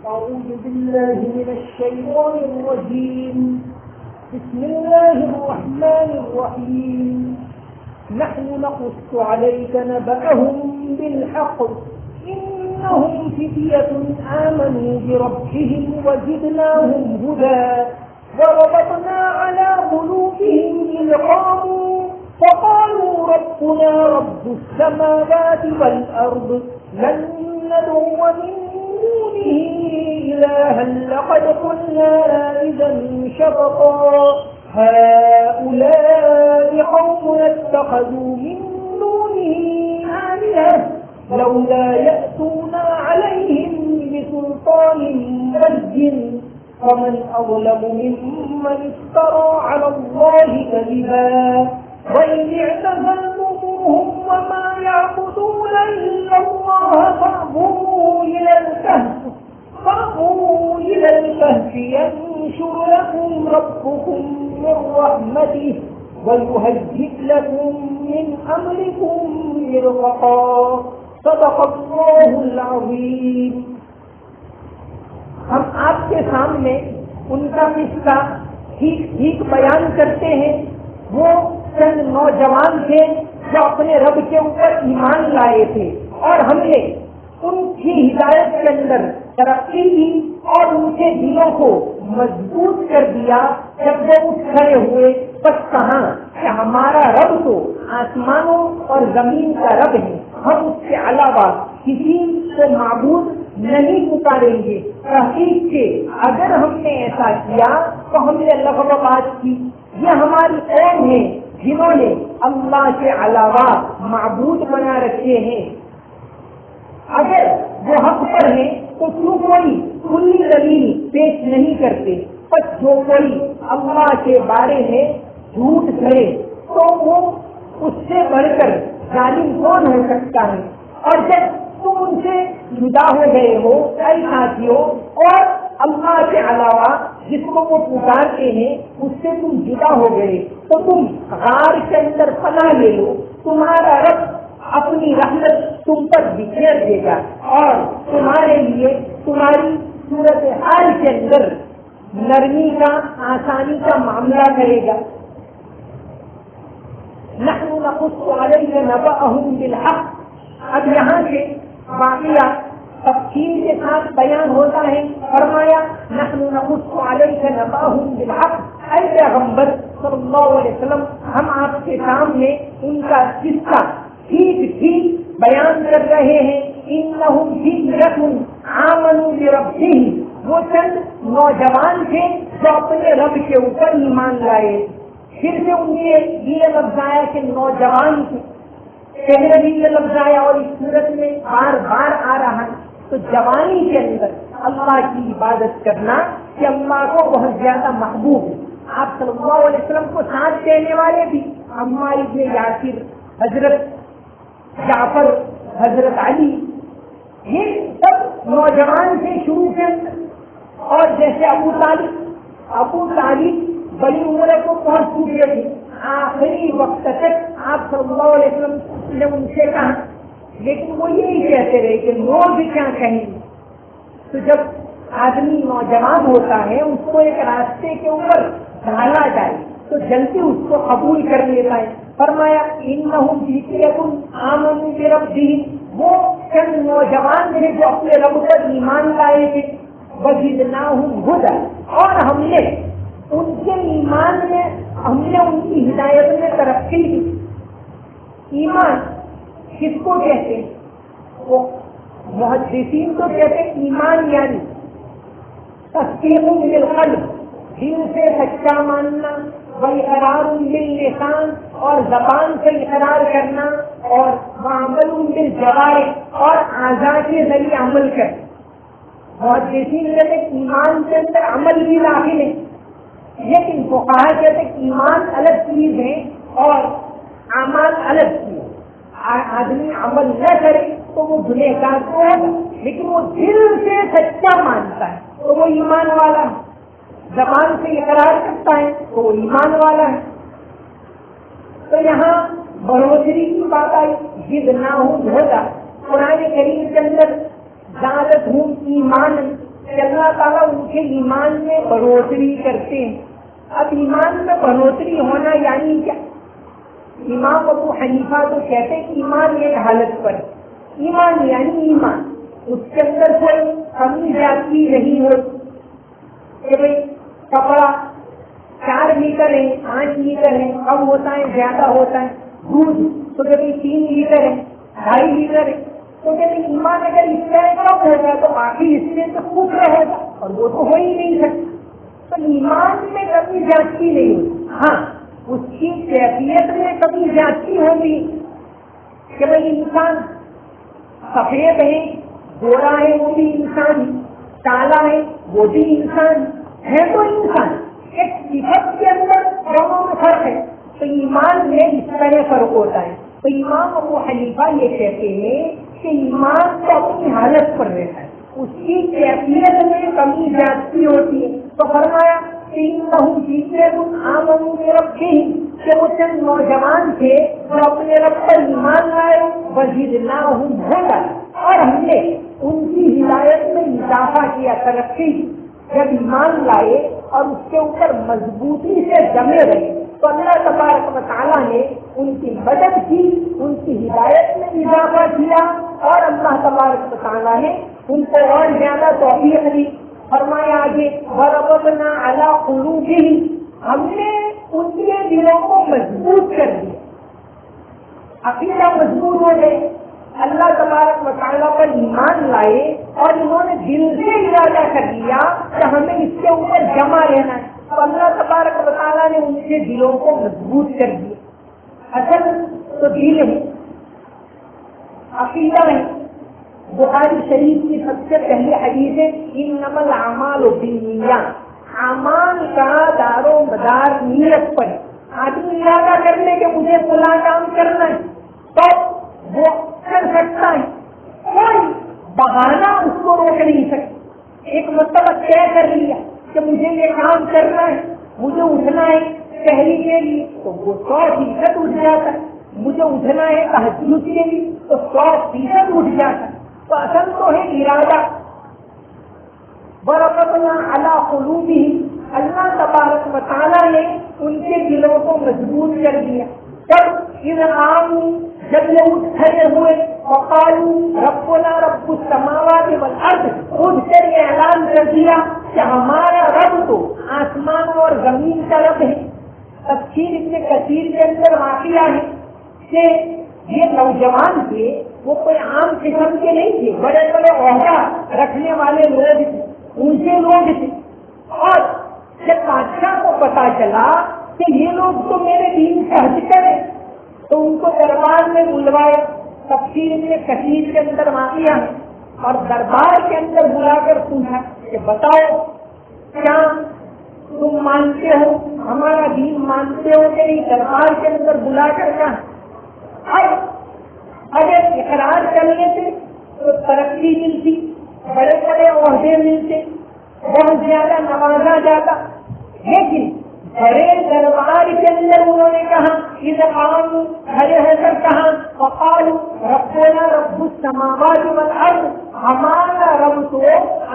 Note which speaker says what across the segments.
Speaker 1: أعوذ بالله من الشيطان الرجيم. بسم الله الرحمن الرحيم. نحن نقص عليك نبأهم بالحق إنهم فتية آمنوا بربهم وزدناهم هدى وربطنا على قلوبهم إذ قاموا فقالوا ربنا رب السماوات والأرض لن ندعو من دونه إلها لقد قلنا إذا شططا هؤلاء قوم اتخذوا من دونه آلهة لولا يأتون عليهم بسلطان بين ومن أظلم ممن افترى على الله كذبا وإن اعتزلتموهم وما يعبدون إلا الله فاعبدوا إلى الكهف ينشر لكم ربكم من رحمته ويهيئ لكم من أمركم مرفقا. صدق الله العظيم. ہم آپ کے سامنے ان کا قصہ ٹھیک بیان کرتے ہیں. وہ چند نوجوان تھے جو اپنے رب کے اوپر ایمان لائے تھے اور ہم نے ان کی ہدایت کے اندر ترقی کی اور ان کے دلوں کو مضبوط کر دیا. جب وہ اٹھ کھڑے ہوئے بس کہاں کہ ہمارا رب تو آسمانوں اور زمین کا رب ہے, ہم اس کے علاوہ کسی کو معبود نہیں پکاریں گے. تحقیق کے اگر ہم نے ایسا کیا تو ہم نے لغو بات کی. یہ ہماری قوم ہے جنہوں نے اللہ کے علاوہ معبود بنا رکھے ہیں. اگر وہ حق پر ہیں تو کیوں کوئی کھلی دلیل پیش نہیں کرتے؟ بس جو کوئی اللہ کے بارے میں جھوٹ کرے تو وہ اس سے بڑھ کر ظالم کون ہو سکتا ہے؟ اور جب تم ان سے جدا ہو گئے ہو کئی ساتھیوں اور اللہ کے علاوہ جس کو وہ پکارتے ہیں اس سے تم جدا ہو گئے تو تم غار کے اندر پناہ لے لو. تمہارا رب اپنی رحمت تم پر بکھیر دے گا اور تمہارے لیے تمہاری صورت حال کے اندر نرمی کا آسانی کا معاملہ کرے گا. نحن نقص عليك نبأهم بالحق. اب یہاں سے واقعہ تفصیل کے ساتھ بیان ہوتا ہے. فرمایا نحن نقص عليك نبأهم بالحق. اے پیغمبر صلی اللہ علیہ وسلم, ہم آپ کے سامنے ان کا قصہ ٹھیک بیان کر رہے ہیں. انہم فتیۃ آمنوا بربہم. وہ چند نوجوان تھے جو اپنے رب کے اوپر ایمان لائے. پھر سے ان کے یہ لفظ آیا کہ نوجوان تھے. پہلے بھی یہ لفظ آیا اور اس صورت میں بار بار آ رہا ہے. تو جوانی کے اندر اللہ کی عبادت کرنا کہ اللہ کو بہت زیادہ محبوب ہے. آپ صلی اللہ علیہ وسلم کو ساتھ دینے والے بھی عمار ابن یاسر, حضرت جعفر, حضرت علی, یہ سب نوجوان تھے شروع کے اندر. اور جیسے ابو طالب بڑی عمر کو پہنچ چکے تھے. آخری وقت تک آپ صلی اللہ علیہ وسلم نے ان سے کہا, لیکن وہ یہی کہتے رہے کہ لوگ کیا کہیں. تو جب آدمی نوجوان ہوتا ہے اس کو ایک راستے کے اوپر ڈالا جائے تو جلدی اس کو قبول کر لیتا ہے. فرمایا انہم فتیۃ آمنوا بربہم. وہ چند نوجوان تھے جو اپنے رب پر ایمان لائے تھے. وزدناہم ھدی. اور ہم نے ان کے ایمان میں ان کی ہدایت میں ترقی کی. ایمان کس کو کہتے ہیں؟ وہ محدثین تو کہتے ہیں ایمان یعنی تصدیق بالقلب, دل سے سچا ماننا, واقرار باللسان اور زبان سے اقرار کرنا, اور وعمل بالجوارح اور اعضاء کے ذریعے عمل کرنا. محدثین کہتے ہیں ایمان کے اندر عمل بھی داخل ہے, لیکن فقہا کہتے ہیں ایمان الگ چیز ہے اور اعمال الگ چیز. آدمی عمل نہ کرے تو وہ گنہگار تو ہوگا, لیکن وہ دل سے سچا مانتا ہے تو وہ ایمان والا ہے. زبان سے اقرار کرتا ہے تو وہ ایمان والا ہے. تو یہاں بڑھوتری کی بات آئی. زدناہم ھدی. قرآن کریم کے اندر زادتہم ایمان کہ اللہ تعالیٰ ان کے ایمان میں بڑھوتری کرتے ہیں. اب ایمان میں بڑھوتری ہونا یعنی کیا؟ امام ابو حنیفہ تو کہتے ہیں ایمان ایک حالت پر ہے. ایمان یعنی ایمان، اس کے اندر کوئی کمی زیادتی نہیں ہو کہ بھئی کپڑا 4 لیٹر ہے 8 لیٹر ہے، کم ہوتا ہے زیادہ ہوتا ہے. دودھ تو کبھی 3 لیٹر ہے 2.5 لیٹر ہے، تو کبھی ایمان اگر اس سے کم ہوگا تو باقی اس سے تو خوش رہے گا، اور وہ تو ہو ہی نہیں سکتا. تو ایمان میں کبھی زیادتی نہیں ہوتی. ہاں اس کی کیفیت میں کبھی زیادتی ہوگی کہ بھائی انسان سفید ہے گورا ہے وہ بھی انسان، کالا ہے وہ بھی انسان ہے، تو انسان ایک صفت کے اندر دونوں میں فرق ہے. تو ایمان میں اس طرح فرق ہوتا ہے. تو امام ابو حنیفہ یہ کہتے ہیں کہ ایمان تو اپنی حالت پر رہتا ہے، اس کی کیفیت میں کمی زیادتی ہوتی ہے. تو فرمایا کہ وہ چند نوجوان تھے جو اپنے رب پر ایمان لائے، وزدناہم ہدی، اور ہم نے ان کی ہدایت میں اضافہ کیا، ترقی. جب ایمان لائے اور اس کے اوپر مضبوطی سے جمے رہے تو اللہ تبارک و تعالیٰ نے ان کی مدد کی، ان کی ہدایت میں اضافہ کیا، اور اللہ تبارک و تعالیٰ نے ان کو اور زیادہ توفیق دی. فرمایا آگے وَرَبَطْنَا عَلَىٰ قُلُوبِهِمْ، ہم نے ان کے دلوں کو مضبوط کر دیا، عقیدہ مضبوط ہو گئے. اللہ تبارک و تعالیٰ پر ایمان لائے اور انہوں نے دل سے ارادہ کر لیا کہ ہمیں اس کے اوپر جمع رہنا ہے، تو اللہ تبارک و تعالیٰ نے ان کے دلوں کو مضبوط کر دیا. اصل تو دل ہے، عقیدہ ہے. بخاری شریف کی سب سے پہلی حدیث ہے انما الاعمال بالنیات، اعمال کا دار و مدار نیت پر. آدمی ارادہ کر لے کہ مجھے فلاں کام کرنا ہے تو وہ کر سکتا ہے، کوئی بہانہ اس کو روک نہیں سکتا. ایک مرتبہ طے کر لیا کہ مجھے یہ کام کرنا ہے، مجھے اٹھنا ہے شہری کے لیے تو وہ 100% اٹھ جاتا ہے، مجھے اٹھنا ہے تہجد کے لیے تو 100% اٹھ جاتا ہے. تو اصل تو ہے ارادہ. وَرَبَطْنَا عَلَىٰ قُلُوبِهِمْ، اللہ تبارک و تعالیٰ نے ان کے دلوں کو مضبوط کر دیا. جب جب یہ اٹھ کھڑے ہوئے وقالوا ربنا رب السماوات والارض، اٹھ کر یہ اعلان کر دیا کہ ہمارا رب تو آسمان اور زمین کا رب ہے. تفسیر ابن کثیر کے اندر واقعہ ہے کہ یہ نوجوان تھے وہ کوئی عام قسم کے نہیں تھے، بڑے بڑے عہدہ رکھنے والے لوگ تھے، اونچے لوگ تھے. اور جب بادشاہ کو پتا چلا کہ یہ لوگ تو میرے دین سے ہٹ کرے تو ان کو دربار میں بلوایا. تفسیر ابن کثیر کے اندر واقعہ ہے. اور دربار کے اندر بلا کر پوچھا کہ بتاؤ کیا تم مانتے ہو، ہمارا دین مانتے ہو کہ نہیں؟ دربار کے اندر بلا کر کہا. اگر اقرار کر لیتے تو ترقی ملتی، بڑے بڑے عہدے ملتے، بہت زیادہ نوازا جاتا. لیکن بڑے دربار کے اندر انہوں نے کہا کھڑے ہو کر کہا وقالوا ربنا رب السماوات والارض، ہمارا رب تو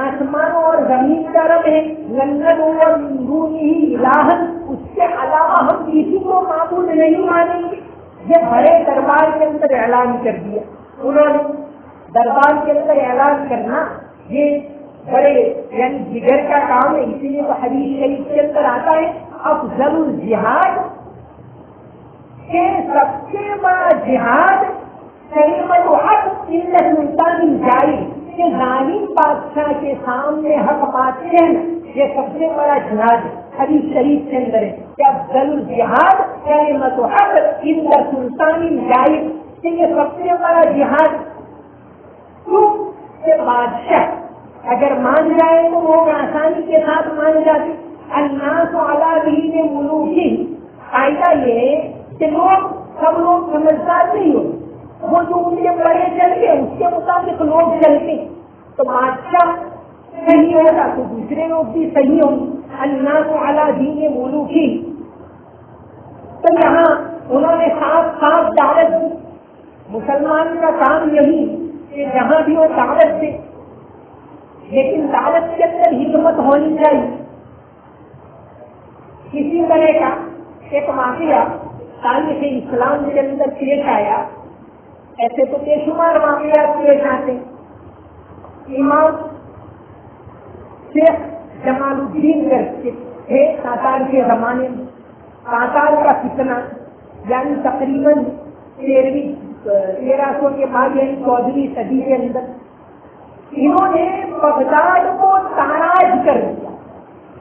Speaker 1: آسمان اور زمین کا رب ہے. لَن من دونه الہا، اس کے علاوہ ہم کسی کو معبود نہیں مانیں گے. یہ بڑے دربار کے اندر اعلان کر دیا انہوں نے. دربار کے اندر اعلان کرنا یہ بڑے یعنی جگر کا کام ہے. اسی لیے تو حدیث شریف کے اندر آتا ہے افضل الجہاد، کہ سب سے بڑا جہاد کلمۃ حق عند سلطان جائز، کہ ظالم بادشاہ کے سامنے حق بات کہنا یہ سب سے بڑا جہاد حدیث شریف کے اندر ہے. کہ افضل الجہاد کلمۃ حق عند سلطان جائز، کہ یہ سب سے بڑا جہاد. کیوں کہ بادشاہ اگر مان جائے تو لوگ آسانی کے ساتھ مان جاتے. الناس علی دین ملوکہم، قاعدہ یہ ہے کہ سب لوگ سمجھدار نہیں ہوتے، وہ جو ان کے بڑے چلتے اس کے مطابق لوگ چلتے. تو بادشاہ صحیح ہوگا تو دوسرے لوگ بھی صحیح ہوں گے. الناس علی دین ملوکہم. تو یہاں انہوں نے صاف دعوت دی. مسلمان کا کام یہی کہ جہاں بھی وہ دعوت دے، لیکن دعوت کے اندر حکمت ہونی چاہیے. اسی طرح کا ایک واقعہ تاریخ اسلام کے اندر پیش آیا. ایسے تو بے شمار واقعات پیش آتے. امام شیخ جمال الدین کرتے تھے تاتار کے زمانے میں. تاتار کا فتنہ یعنی تقریباً 1300 کے بعد یعنی 14ویں صدی کے اندر انہوں نے بغداد کو تاراج کر دیا,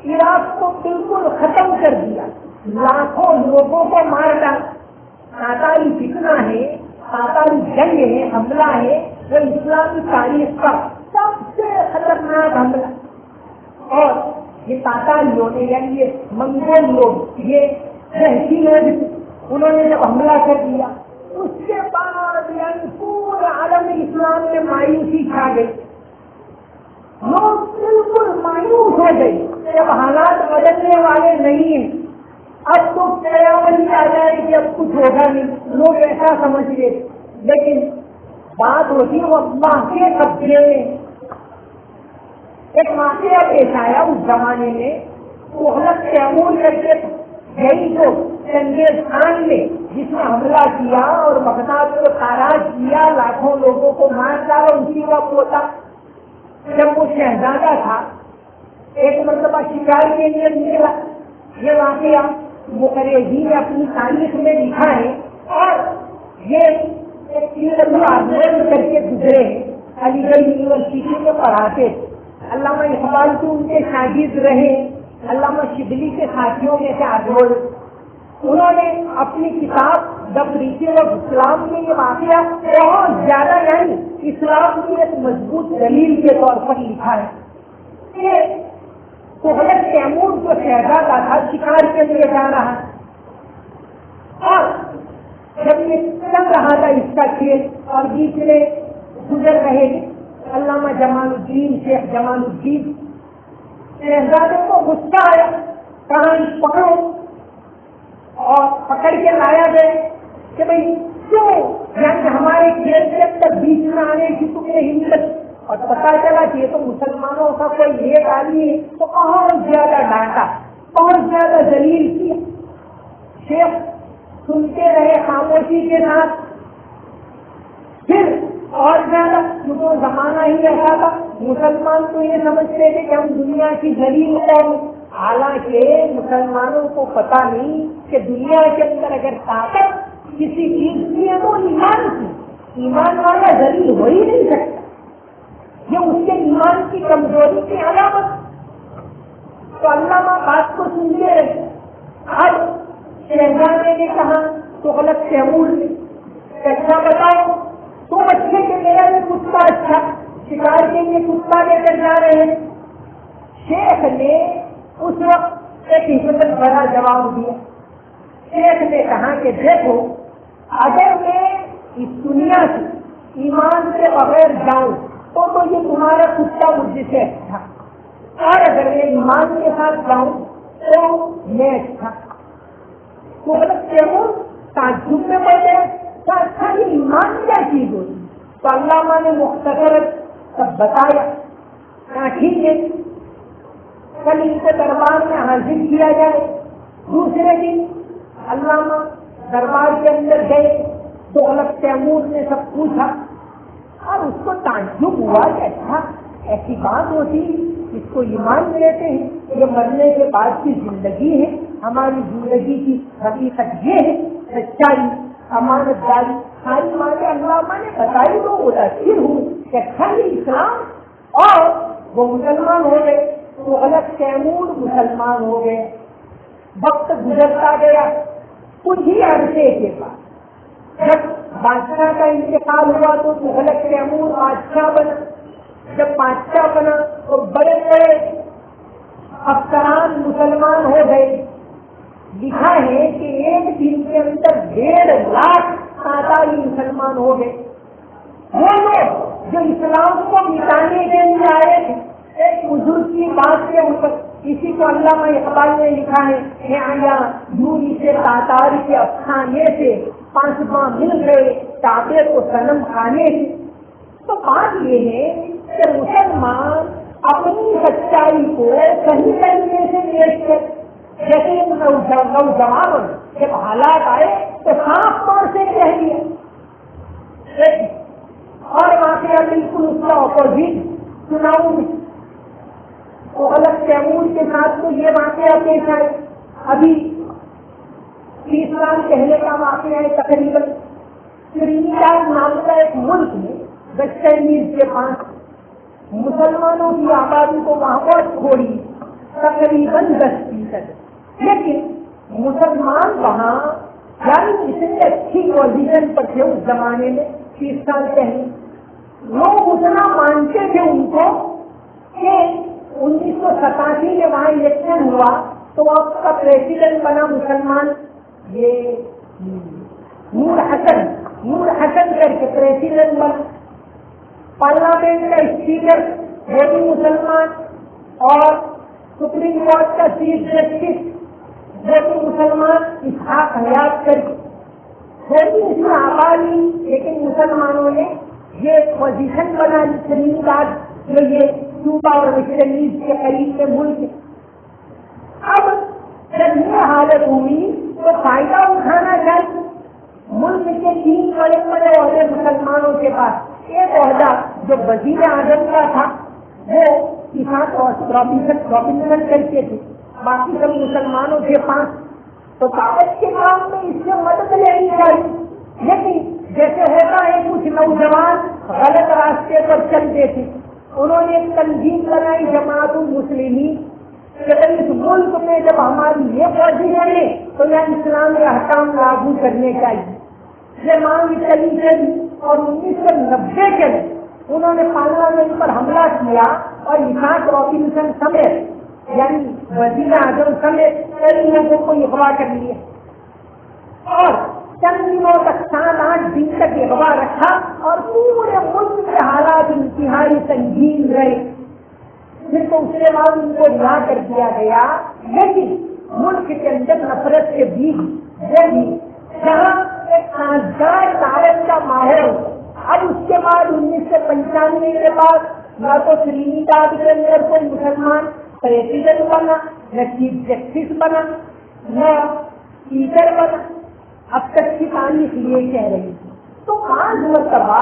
Speaker 1: عراق کو بالکل ختم کر دیا, لاکھوں لوگوں کو مار ڈالا. تاتاری فتنہ ہے, تاتاری جنگ ہے, حملہ ہے, وہ اسلامی تاریخ کا سب سے خطرناک حملہ. اور یہ تاتاریوں نے یعنی یہ منگول لوگ, یہ وحشی لوگ, انہوں نے جب حملہ کر دیا اس کے بعد یعنی پورے عالم اسلام میں مایوسی چھا گئی. لوگ بالکل مایوس ہو گئے. جب حالات بدلنے والے نہیں ہیں, اب تو قیامت آ جائے کہ اب کچھ ہوگا نہیں, لوگ ایسا سمجھ گئے. لیکن بات ہوتی ہے وہ اللہ کے قبضے میں. ایک واقعہ پیش آیا اس زمانے میں. تغلق تیمور کر کے یہی جو چنگیز خان نے جس نے حملہ کیا اور بغداد کو تاراج کیا, لاکھوں لوگوں کو مار ڈالا, اسی کا پوتا جب وہ شہزادہ تھا ایک مرتبہ شکار کے لیے نکلا. یہ واقعہ مقرری نے اپنی تاریخ میں لکھا ہے اور یہ کر کے گزرے ہیں. علی گڑھ یونیورسٹی میں پڑھاتے تھے. علامہ اقبال کے ان کے شاگرد رہے, علامہ شبلی کے ساتھیوں میں سے آدھول. انہوں نے اپنی کتاب دا پریچنگ آف اسلام میں یہ واقعہ بہت زیادہ یعنی اسلام کی ایک مضبوط دلیل کے طور پر لکھا ہے کہ تغلق تیمور جو شہزادہ تھا شکار کے لیے جا رہا, اور جب یہ چل رہا تھا اس کا کھیل اور بیچ میں گزر رہے علامہ جمال الدین, شیخ جمال الدین, شہزادے کو غصہ آیا, کہاں پکڑو, اور پکڑ کے لایا گئے کہ بھائی کیوں یعنی ہمارے کھیل کے اندر بیچ میں آنے کی تمہیں ہمت. اور پتا چلا کہ یہ تو مسلمانوں کا کوئی ایک آدمی ہے, تو بہت زیادہ ڈانٹا, بہت زیادہ ذلیل کیا. شیخ سنتے رہے خاموشی کے ساتھ. پھر اور زیادہ کیونکہ زمانہ ہی ایسا تھا, مسلمان تو یہ سمجھتے تھے کہ ہم دنیا کی ذلیل قوم, حالانکہ مسلمانوں کو پتا نہیں کہ دنیا کے اندر اگر طاقت کسی چیز کی ہے تو ایمان کی. ایمان والا ذلیل ہو ہی نہیں سکتا, یہ اس کے ایمان کی کمزوری کی علامت. تو علامہ بات کو سنتے رہے. اب شہزادے نے کہا تغلق تیمور نے, اچھا بتاؤ تم اچھے کے میرا یہ کتا اچھا شکار کے لیے کتا لے کر جا رہے ہیں. شیخ نے اس وقت ایک حکمت بڑا جواب دیا. شیخ نے کہا کہ دیکھو اگر میں اس دنیا سے ایمان کے بغیر جاؤں تو یہ تمہارا کتا مجھ سے اچھا, اور اگر میں ایمان کے ساتھ جاؤں تو میں اچھا. تغلق تیمور تعجب میں پڑ گئے, اچھا یہ ایمان کیا چیز ہوتی. تو علامہ نے مختصر سب بتایا. کہا ٹھیک ہے کل ان کو دربار میں حاضر کیا جائے. دوسرے دن علامہ دربار کے اندر گئے. تغلق تیمور نے سب پوچھا اور اس کو تعجب ہوا کہ اچھا ایسی بات ہوتی اس کو ایمان لیتے ہیں, یہ مرنے کے بعد کی زندگی ہے, ہماری زندگی کی حقیقت یہ ہے, سچائی, امانت داری, ساری باتیں علامہ نے بتائی. تو متاثر ہوں کہ اچھا یہ اسلام, اور وہ مسلمان ہو گئے. تغلق تیمور مسلمان ہو گئے. وقت گزرتا گیا. کچھ ہی عرصے کے بعد جب بادشاہ کا انتقال ہوا تو تغلق تیمور بادشاہ بنا. جب بادشاہ بنا تو بڑے بڑے افسران مسلمان ہو گئے. لکھا ہے کہ ایک دن کے اندر 1.5 لاکھ تاتاری مسلمان ہو گئے. وہ لوگ جو اسلام کو مٹانے کے لیے آئے تھے, ایک بزرگ کی بات کے اوپر اسی کو علامہ اقبال نے لکھا ہے کہ آیا دوری سے تاتار کے افسانے سے 5 ماہ مل گئے کعبے کو صنم کھانے سے. تو بات یہ ہے کہ مسلمان سچائی کو صحیح طریقے سے پیش کر. جیسے نوجوانوں جب حالات آئے تو صاف طور سے کہہ دیا. اور واقعہ بالکل اس کا اپوزٹ سناؤں گی. تو غلط تیمور کے ساتھ تو یہ واقعہ پیش آئے. ابھی 30 سال پہلے کا واقعہ ہے. تقریباً ٹرینیڈاڈ نام کا ایک ملک میں ویسٹ انڈیز کے پاس مسلمانوں کی آبادی کو وہاں پر تھوڑی تقریباً 10%. لیکن مسلمان وہاں یعنی اتنی اچھی پوزیشن پر تھے اس زمانے میں 30 سال پہلے. لوگ اتنا مانتے تھے ان کو کہ 1987 میں وہاں الیکشن ہوا تو آپ کا پریزیڈنٹ بنا مسلمان, یہ نور حسن کر کے پریزیڈنٹ بنا. پارلیمنٹ کا اسپیکر وہ بھی مسلمان, اور سپریم کورٹ کا چیف جسٹس وہ بھی مسلمان اسحاق حیات کر کے. تھوڑی اس میں آبادی لیکن مسلمانوں نے یہ پوزیشن بنا لی. ٹرینیڈاڈ جو یہ کیوبا اور ویسٹ انڈیز کے قریب کے ملک ہے. اب جب یہ حالت ہوئی تو فائدہ اٹھانا چاہیے. ملک کے 3 بڑے بڑے عہدے مسلمانوں کے پاس. ایک عہدہ جو وزیر اعظم کا تھا وہ اسحاق رابنسن کر کے تھے, باقی سب مسلمانوں کے پاس. تو دعوت کے کام میں اس سے مدد لینی چاہیے. لیکن جیسے ہوتا ہے کچھ نوجوان غلط راستے پر چلتے تھے. انہوں نے ایک تنظیم بنائی جماعت المسلمین کہ اس ملک میں جب ہماری یہ پوزیشن ہے تو یہاں اسلام کے احکام لاگو کرنے چاہیے. یہ مانگ چلی اور 1990 کے انہوں نے پارلیمنٹ پر حملہ کیا اور اسحاق رابنسن سمیت یعنی وزیر اعظم سمیت کئی لوگوں کو اغوا کر لیا اور چند دنوں تک 7-8 دن تک اغوا رکھا اور پورے ملک کے حالات انتہائی سنگین رہے. پھر تو اس کے بعد ان کو رہا کر دیا گیا. لیکن ملک کے اندر نفرت کے بیچ وہ بھی جہاں ایک سازگار دعوت کا ماحول. اب اس کے بعد 1995 کے بعد نہ تو ٹرینیڈاڈ کے اندر کوئی مسلمان پریزیڈنٹ بنا, نہ چیف جسٹس بنا, نہ اسپیکر بنا. اب تک کی تاریخ یہ کہہ رہی تھی. تو 5 مرتبہ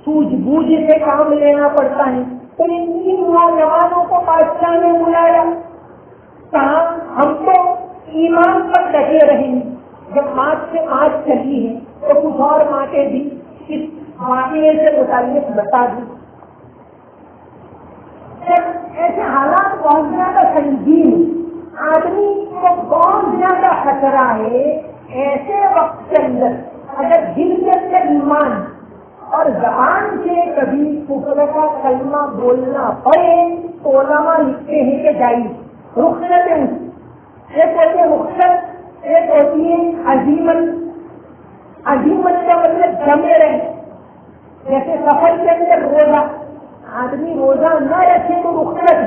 Speaker 1: سوجھ بوجھ سے کام لینا پڑتا ہے. تو ان 3 نوجوانوں کو بادشاہ نے بلایا. کہا ہم تو ایمان پر ڈٹے رہیں گے. جب مات سے آج چلی ہے تو کچھ اور باتیں بھی اس واقعے سے متعلق بتا دی. ایسے حالات بہت زیادہ سنگین, آدمی کو بہت زیادہ خطرہ ہے. ایسے وقت کے اندر اگر دل کے اندر ایمان اور زبان سے کبھی کفر کا کلمہ بولنا پڑے تو علماء لکھتے ہیں کہ جائز رخصت. ایک ہوتی ہے رخصت, ایک ہوتی ہے عزیمت. عزیمت کا مطلب جمے رہے. جیسے سفر کے اندر روزہ, آدمی روزہ نہ رکھے تو رخصت.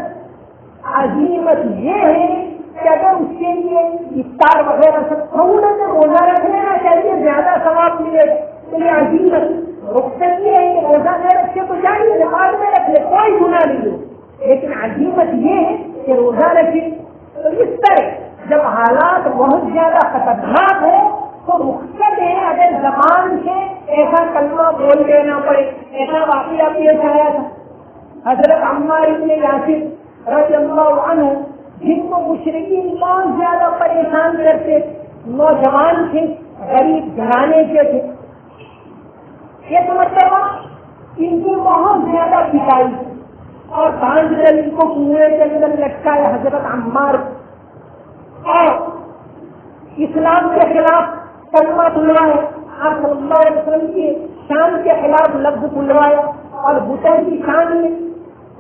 Speaker 1: عزیمت یہ ہے کہ اگر اس کے لیے افطار وغیرہ سب تھوڑا سا روزہ رکھ لینا چاہیے, زیادہ ثواب ملے. تو یہ عزیمت. رخصت یہ ہے کہ روزہ نہ رکھے تو چاہیے نماز میں رکھ لے, کوئی گناہ نہیں ہو. لیکن عزیمت یہ ہے کہ روزہ رکھے. تو اس طرح جب حالات بہت زیادہ خطرناک ہو تو رخصت ہے اگر زبان سے ایسا کلمہ بول دینا پڑے. ایسا واقعہ پیش آیا تھا. حضرت عمار بن یاسر رضی اللہ عنہ جن کو مشرکین بہت زیادہ پریشان کرتے, نوجوان تھے, غریب گھرانے کے تھے. ایک مرتبہ ان کی بہت زیادہ پٹائی اور باندھ کر ان کو کنویں کے اندر لٹکایا حضرت عمار اور اسلام کے خلاف کلمہ بلوایا. آپ صلی اللہ علیہ وسلم کی شان کے خلاف لفظ بلوایا اور بتوں کی شان میں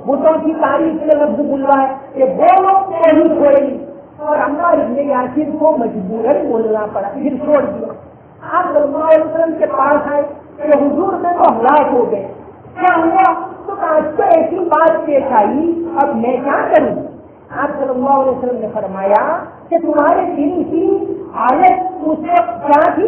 Speaker 1: بتوں کی تعریف میں لفظ بلوایا کہ وہ لوگ نہیں چھوڑیں گے. اور عمار ابن یاسر کو مجبوراً بولنا پڑا, پھر چھوڑ دیا. آپ صلی اللہ علیہ وسلم کے پاس آئے کہ حضور میں تو ہلاک ہو گئے, کیا ہوا؟ تو آج تو ایسی بات پیش آئی, اب میں کیا کروں؟ آپ صلی اللہ علیہ وسلم نے فرمایا کہ تمہارے دل کی حالت اس وقت کیا تھی؟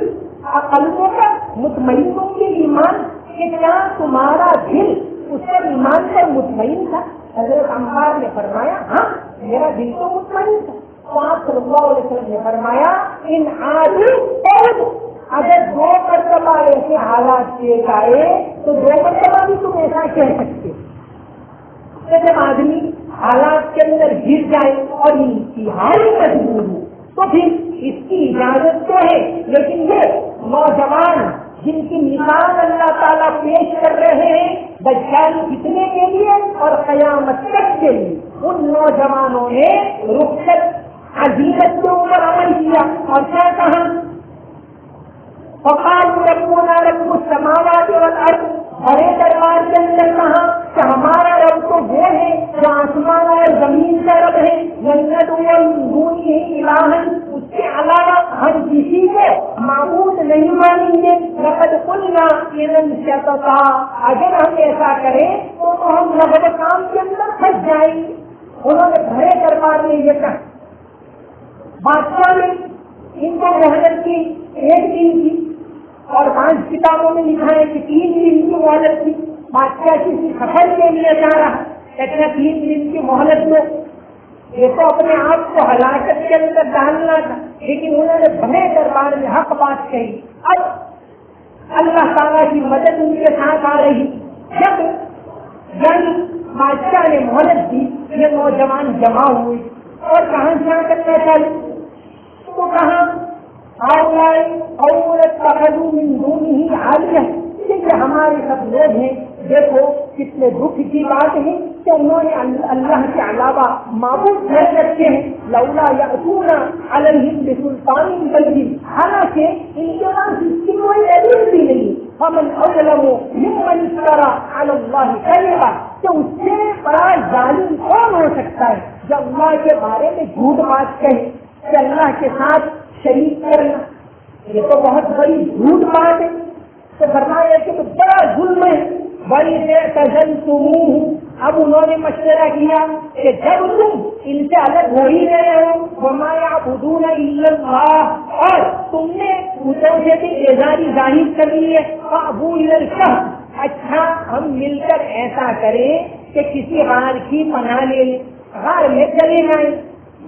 Speaker 1: قلبوں کا مطمئنوں کے ایمان, کہ کیا تمہارا دل اس پر ایمان پر مطمئن تھا؟ حضرت عمار نے فرمایا ہاں میرا دل تو مطمئن تھا. تو آپ صلی اللہ علیہ وسلم نے فرمایا ان عادی اگر 2 مرتبہ ایسے حالات پیش آئے تو 2 مرتبہ بھی تم ایسا کہہ سکتے. جب آدمی حالات کے اندر گر جائے اور انتہائی مجبور ہو تو پھر اس کی اجازت تو ہے, لیکن یہ نوجوان جن کی مثال اللہ تعالیٰ پیش کر رہے ہیں دجال فتنے کے لیے اور قیامت تک کے لیے, ان نوجوانوں نے رخصت عزیمت کے اوپر عمل کیا اور کیا کہا فقالوا ربنا رب السماوات والارض, بڑے دربار کے اندر کہا کہ ہمارا رب تو وہ ہے جو آسمان اور زمین کا رب ہے, اس کے علاوہ ہم کسی کو معبود نہیں مانیں گے. لقد قلنا اذا شططا, اگر ہم ایسا کریں تو ہم لگے کام کے اندر پھنس جائیں گے. انہوں نے بڑے دربار میں یہ کہا. بادشاہ نے ان کو مہلت کی 1 دن کی اور 5 کتابوں میں لکھا ہے کہ 3 دن کی مہلت کی. بادشاہ کسی سفر کے لیے جا رہا, اتنا 3 دن کی مہلت دو. یہ تو اپنے آپ کو ہلاکت کے اندر ڈالنا تھا, لیکن انہوں نے بڑے دربار میں حق بات کہی. اب اللہ تعالیٰ کی مدد ان کے ساتھ آ رہی. جب یعنی بادشاہ نے مہلت دی, یہ نوجوان جمع ہوئے اور کہاں جا کرنا چاہیے تو کہاں کہ ہمارے سب لوگ ہیں. دیکھو کتنے دکھ کی بات ہے کہ انہوں نے اللہ کے علاوہ معبود کر رکھے ہیں. لولا یأتون علیہم بسلطان بین, حالانکہ ان کے پاس اس کی کوئی دلیل بھی نہیں. فمن اظلم ممن افترى علی اللہ کذبا, تو اس سے بڑا ظالم کون ہو سکتا ہے جو اللہ کے بارے میں جھوٹ بات کہے کہ اللہ کے ساتھ شریک کرنا. یہ تو بہت بڑی جھوٹ بات ہے. تو فرمایا کہ تو بڑا ظلم ہے. بڑی دیر تزل تموہ, اب انہوں نے مشورہ کیا کہ جب تم ان سے الگ ہو ہی رہے ہو, وما یعبدون الا اللہ, اور تم نے مجھے بھی بیزاری ظاہر کر لی ہے, فابو الی الکہف, اچھا ہم مل کر ایسا کریں کہ کسی غار کی پناہ لے لیں, غار میں چلے جائیں.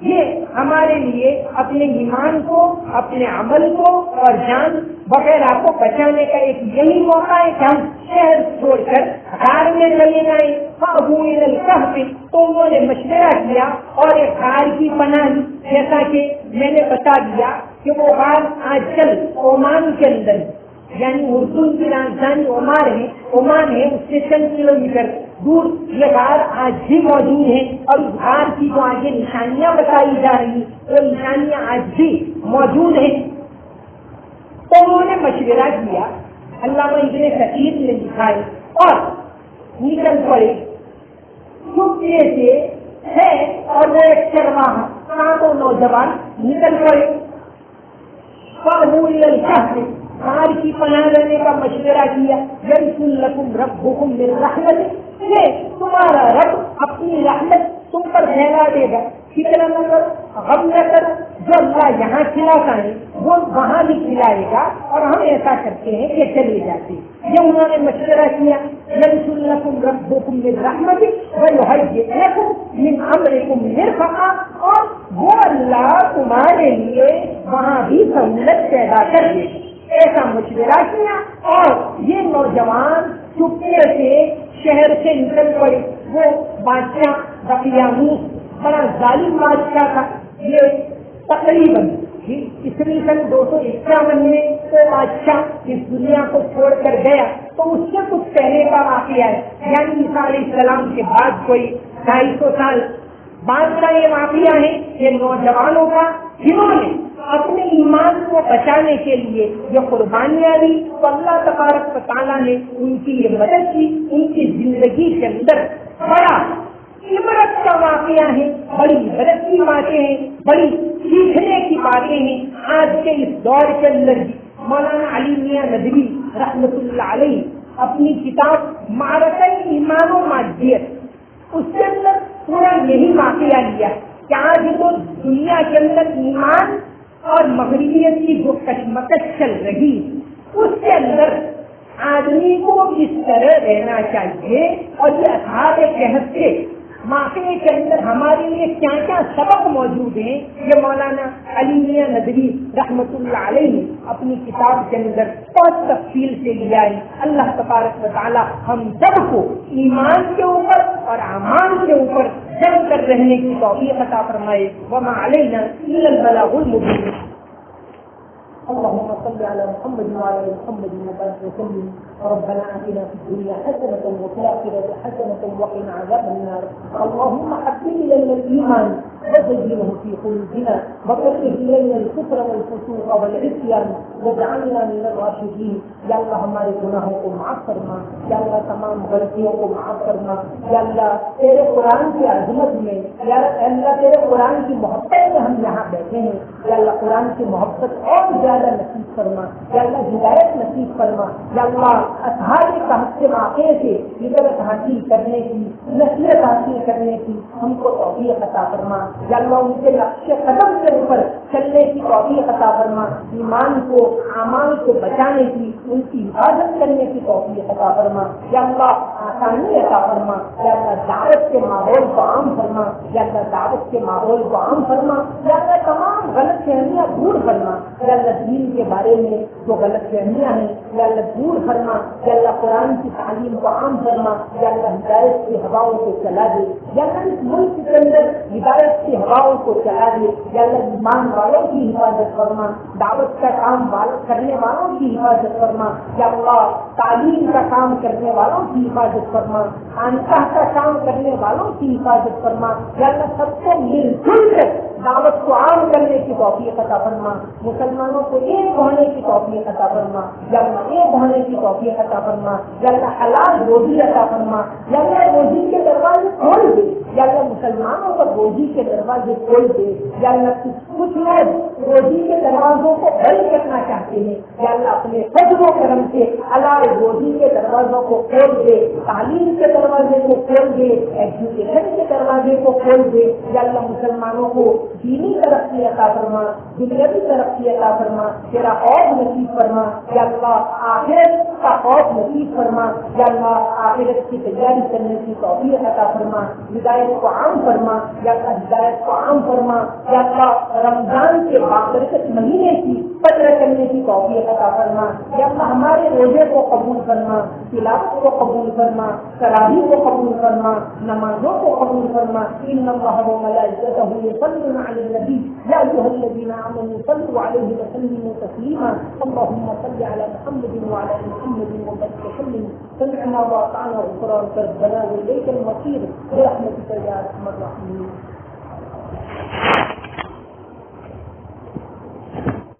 Speaker 1: یہ ہمارے لیے اپنے ایمان کو, اپنے عمل کو اور جان وغیرہ کو بچانے کا ایک یہی موقع ہے کہ ہم شہر چھوڑ کر غار میں چلے جائیں. فابو الی الکہف, تو انہوں نے مشورہ کیا اور ایک غار کی پناہ لی. جیسا کہ میں نے بتا دیا کہ وہ غار آج کل عمان کے اندر, یعنی اردن کی راجدھانی عمان ہے, اس سے چند کلومیٹر دور یہ غار آج بھی موجود ہے. اور اس غار کی جو آگے نشانیاں بتائی جا رہی وہ نشانیاں آج بھی موجود ہیں. تو انہوں نے مشورہ کیا, علامہ ابن کثیر نے دکھائی اور نکل پڑے. چپکے سے ہے اور وہ ایک چرواہا, ساتوں نوجوان نکل پڑے. فابو الی الکہف, غار کی پناہ لینے کا مشورہ کیا. یرسل لکم ربکم من رحمتہ, یہ تمہارا رب اپنی رحمت تم پر پھیلا دے گا. فکر نہ کرو, غم نہ کرو, جو اللہ یہاں کھلاتا ہے وہ وہاں بھی کھلائے گا. اور ہم ایسا کرتے ہیں کہ چلے جاتے ہیں. یہ انہوں نے مشورہ کیا. یرسل لکم ربکم من رحمتہ ویہیئ لکم من امرکم مرفقا, اور وہ اللہ تمہارے لیے وہاں بھی سہولت پیدا کر دے. ایسا مشورہ کیا اور یہ نوجوان چپکے سے شہر سے نکل پڑے. وہ بادشاہ دقیانوس بڑا ظالم بادشاہ تھا. یہ تقریباً عیسوی سن 251 میں وہ بادشاہ اس دنیا کو چھوڑ کر گیا. تو اس سے کچھ پہلے کا واقعہ ہے, یعنی عیسیٰ علیہ السلام کے بعد کوئی 250 سال بعد کا یہ واقعہ ہے. یہ نوجوانوں کا جنہوں نے اپنے ایمان کو بچانے کے لیے یہ قربانیاں دی, تو اللہ تبارک و تعالیٰ نے ان کی یہ مدد کی. ان کی زندگی کے اندر بڑا عبرت کا واقعہ ہے, بڑی عبرت کی باتیں ہیں, بڑی سیکھنے کی باتیں ہیں. آج کے اس دور کے اندر مولانا علی میاں ندوی رحمۃ اللہ علیہ اپنی کتاب معرکہ ایمان و مادیت, اس کے اندر پورا یہی واقعہ لیا کہ آج تو دنیا کے اندر ایمان اور مغربیت کی جو کشمکش چل رہی اس کے اندر آدمی کو اس طرح رہنا چاہیے. اور یہ اصحاب کہف کے معاشرے کے اندر ہمارے لیے کیا کیا سبق موجود ہیں، یہ مولانا علی میاں ندوی رحمۃ اللہ علیہ نے اپنی کتاب کے اندر بہت تفصیل سے لیا ہے۔ اللہ تبارک و تعالی ہم سب کو ایمان کے اوپر اور اعمال کے اوپر جم کر رہنے کی توفیق عطا فرمائے۔ وما علینا الا البلاغ المبین۔ اللهم صل على محمد وعلى ال محمد وبارك وسلم۔ ربنا آتنا في الدنيا حسنة وفي الآخرة حسنة وقنا عذاب النار۔ اللهم حبب إلينا الإيمان وزينه في قلوبنا وكره إلينا الكفر والفسوق والعصيان واجعلنا من الراشدين۔ یا اللہ ہمارے گناہوں کو معاف فرما، یا اللہ تمام غلطیوں کو معاف فرما، یا اللہ تیرے قرآن کی عظمت میں، یا اللہ تیرے قرآن کی محبت میں ہم یہاں بیٹھے ہیں، یا اللہ قرآن کی محبت اور زیادہ نصیب فرما، یا اللہ ہدایت نصیب فرما، یا اللہ اصحاب کہف کے واقعے سے عبرت حاصل کرنے کی، نصیحت حاصل کرنے کی ہم کو توفیق عطا فرما، یا اللہ ان کے نقش قدم کے اوپر چلنے کی توفیق عطا فرما، ایمان کو اعمال کو بچانے کی، ان کی حفاظت کرنے کی توفیق عطا فرما، یا اللہ آسانی عطا فرما، یا اللہ دعوت کے ماحول کو عام فرما، یا اللہ دعوت کے ماحول کو عام فرما، یا اللہ تمام غلط فہمیاں دور فرما، یا اللہ دین کے بارے میں جو غلط فہمیاں ہیں یا اللہ دور فرما، یا اللہ قرآن کی تعلیم کو عام فرما، یا اللہ ہدایت کی ہواؤں کو چلا دے، یا اللہ اس ملک کے اندر ہدایت کی ہواؤں کو چلا دے، یا اللہ ایمان والوں کی حفاظت فرما، دعوت کا کام کرنے والوں کی حفاظت فرما، یا اللہ تعلیم کا کام کرنے والوں کی حفاظت فرما، خانقاہ کا کام کرنے والوں کی حفاظت فرما، یا اللہ سب کو مل جل کر دعوت کو عام کرنے کی توفیق عطا فرما، مسلمانوں کو ایک ہونے کی توفیق عطا فرما، یا اللہ ایک ہونے کی توفیق عطا فرما، یا اللہ حلال روزی عطا فرما، یا اللہ روزی کے دروازے کھول دے، یا اللہ مسلمانوں کو روزی کے دروازے کھول دے، یا اللہ کچھ لوگ روزی کے دروازوں کو بند کرنا چاہتے ہیں، یا اللہ اپنے فضل و کرم سے حلال روزی کے دروازوں کو کھول دے، تعلیم کے دروازے کو کھول دے، ایجوکیشن کے دروازے کو کھول دے، یا اللہ مسلمانوں کو دینی ترقی عطا فرما، دنیاوی ترقی عطا فرما، تیرا خوف نصیب فرما، یا اللہ آخرت کا خوف نصیب فرما، یا اللہ آخرت کی تیاری کرنے کی توفیق عطا فرما، ہدایت کو عام فرما، یا اللہ ہدایت کو عام فرما، یا اللہ رمضان کے بابرکت مہینے کی قدر کرنے کی توفیق عطا فرما، یا اللہ ہمارے روزے کو قبول فرما، تلاوت کو قبول فرما، تراویح کو قبول فرما، نمازوں کو قبول فرما۔ ان اللہ وملائکتہ یصلون علی النبی یا ایھا الذین آمنوا صلوا علیہ وسلموا تسلیما۔ اللهم صل علی محمد وعلى ال محمد وبارك وسلم۔ سمعنا واطعنا غفرانك ربنا واليك المصير برحمتك یا ارحم الراحمین۔